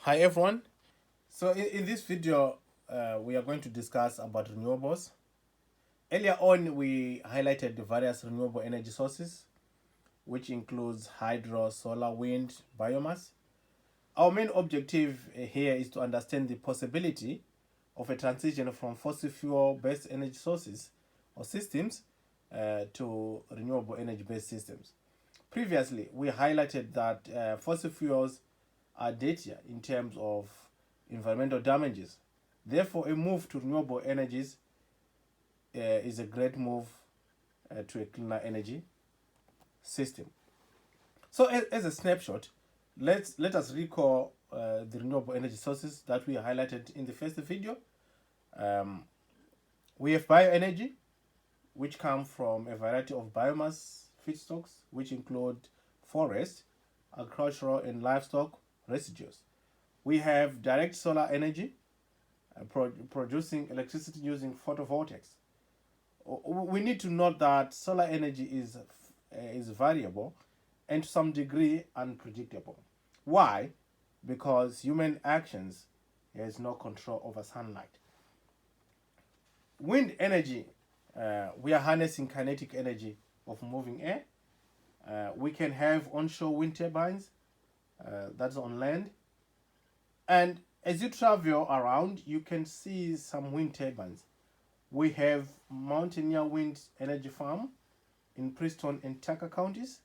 Hi everyone. So in this video, we are going to discuss about renewables. Earlier on, we highlighted the various renewable energy sources, which includes hydro, solar, wind, biomass. Our main objective here is to understand the possibility of a transition from fossil fuel-based energy sources or systems to renewable energy-based systems. Previously, we highlighted that fossil fuels are dirtier in terms of environmental damages. Therefore, a move to renewable energies is a great move to a cleaner energy system. So, as a snapshot, let us recall the renewable energy sources that we highlighted in the first video. Um, we have bioenergy, which come from a variety of biomass feedstocks, which include forest, agricultural, and livestock residues. We have direct solar energy, producing electricity using photovoltaics. We need to note that solar energy is variable and to some degree unpredictable. Why? Because human actions has no control over sunlight. Wind energy, we are harnessing kinetic energy of moving air. We can have onshore wind turbines, that's on land. And as you travel around, you can see some wind turbines. We have Mountaineer Wind Energy Farm in Preston and Tucker counties.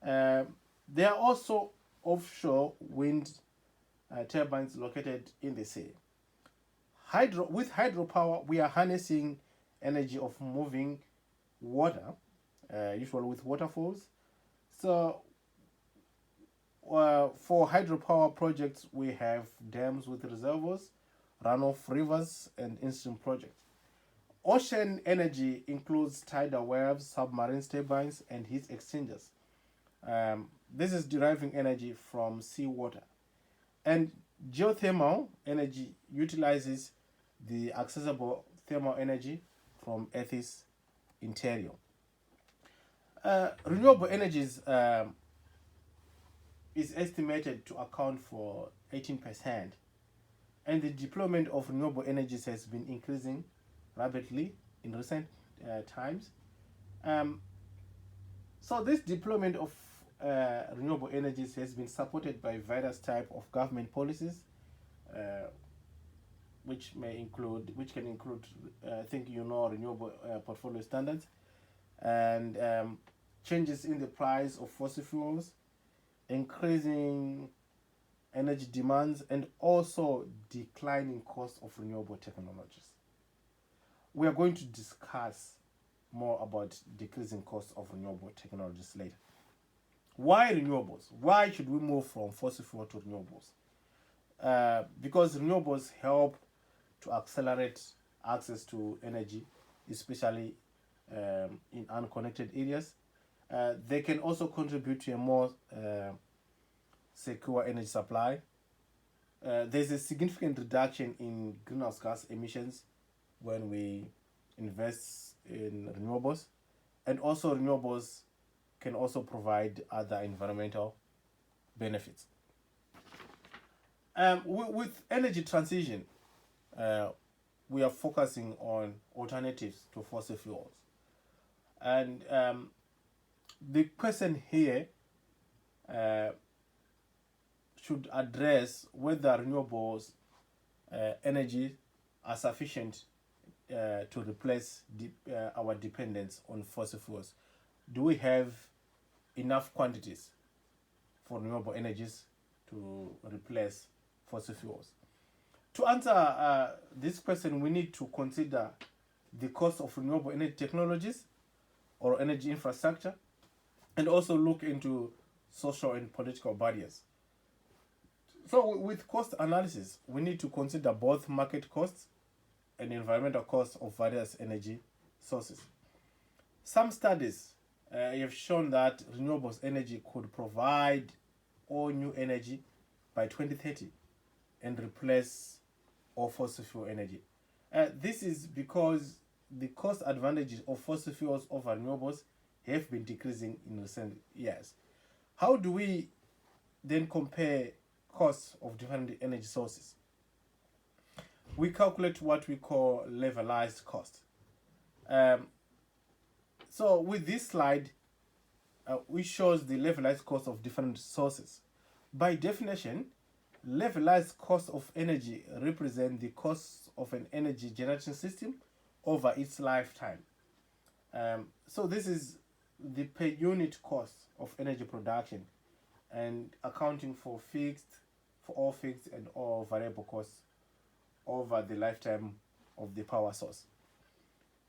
Uh, there are also offshore wind turbines located in the sea. With hydropower, we are harnessing energy of moving water, usually with waterfalls. So, for hydropower projects, we have dams with reservoirs, runoff rivers, and in-stream projects. Ocean energy includes tidal waves, submarine turbines, and heat exchangers. This is deriving energy from seawater. And geothermal energy utilizes the accessible thermal energy from Earth's interior. Renewable energies is estimated to account for 18%, and the deployment of renewable energies has been increasing rapidly in recent times. Um, so this deployment of renewable energies has been supported by various type of government policies, uh, which can include, I think you know, renewable portfolio standards, and changes in the price of fossil fuels, increasing energy demands, and also declining cost of renewable technologies. We are going to discuss more about decreasing costs of renewable technologies later. Why renewables? Why should we move from fossil fuel to renewables? Because renewables help to accelerate access to energy, especially in unconnected areas. They can also contribute to a more secure energy supply. There's a significant reduction in greenhouse gas emissions when we invest in renewables, and also renewables can also provide other environmental benefits. With energy transition, uh, we are focusing on alternatives to fossil fuels, and the question here uh, should address whether renewables energy are sufficient to replace our dependence on fossil fuels. Do we have enough quantities for renewable energies to replace fossil fuels? To answer this question, we need to consider the cost of renewable energy technologies or energy infrastructure, and also look into social and political barriers. So, with cost analysis, we need to consider both market costs and environmental costs of various energy sources. Some studies have shown that renewables energy could provide all new energy by 2030 and replace all fossil fuel energy. This is because the cost advantages of fossil fuels over renewables have been decreasing in recent years. How do we then compare costs of different energy sources, we calculate what we call levelized cost. So with this slide, which shows the levelized cost of different sources. By definition, levelized cost of energy represent the cost of an energy generation system over its lifetime. So this is the per unit cost of energy production and accounting for all fixed and all variable costs over the lifetime of the power source.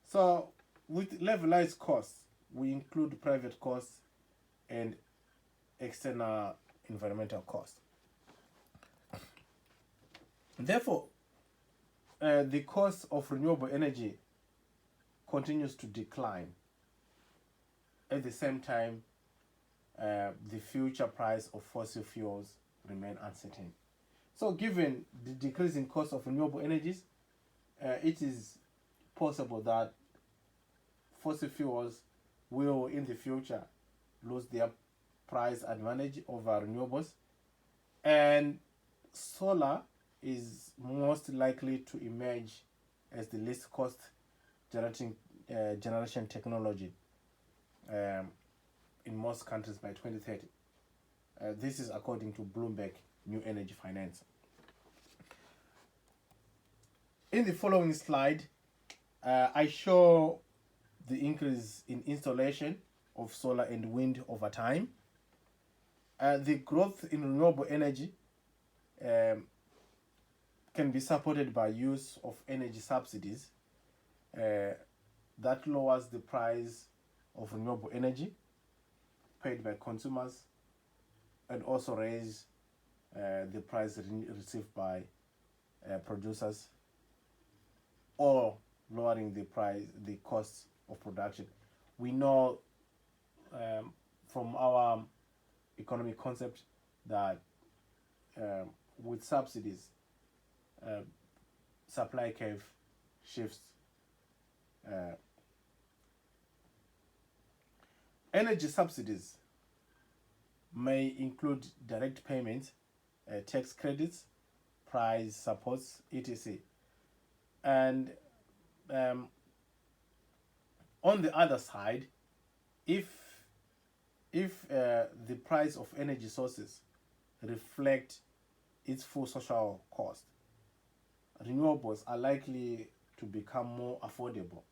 So with levelized costs, we include private costs and external environmental costs. Therefore, the cost of renewable energy continues to decline. At the same time, the future price of fossil fuels remain uncertain. So given the decreasing cost of renewable energies, it is possible that fossil fuels will in the future lose their price advantage over renewables, and solar is most likely to emerge as the least cost generation technology in most countries by 2030. This is according to Bloomberg New Energy Finance. In the following slide, I show the increase in installation of solar and wind over time. The growth in renewable energy can be supported by use of energy subsidies that lowers the price of renewable energy paid by consumers and also raise the price received by producers, or lowering the cost of production. We know from our economic concept that with subsidies, supply curve shifts. Energy subsidies may include direct payments, tax credits, price supports, etc. And on the other side, if the price of energy sources reflect its full social cost, renewables are likely to become more affordable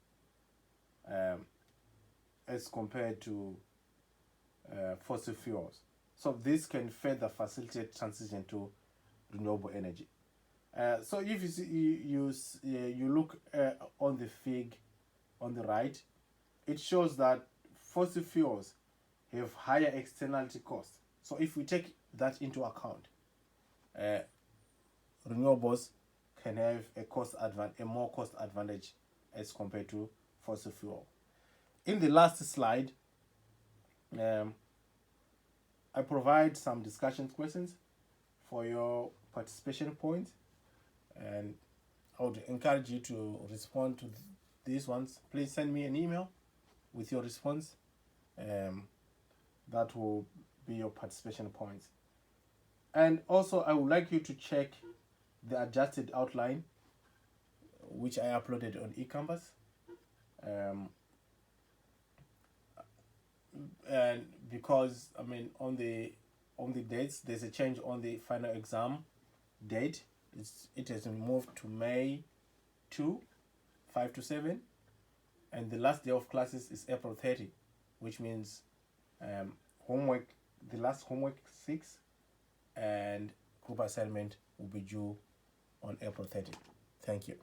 as compared to fossil fuels. So this can further facilitate transition to renewable energy. So if you see, you look on the fig on the right, it shows that fossil fuels have higher externality costs. So if we take that into account, renewables can have a more cost advantage as compared to fossil fuel. In the last slide, I provide some discussion questions for your participation points, and I would encourage you to respond to these ones. Please send me an email with your response. That will be your participation points. And also, I would like you to check the adjusted outline, which I uploaded on eCampus. And because on the dates, there's a change on the final exam date. It has been moved to May 2, 5 to 7, and the last day of classes is April 30, which means the last homework 6 and group assignment will be due on April 30. Thank you.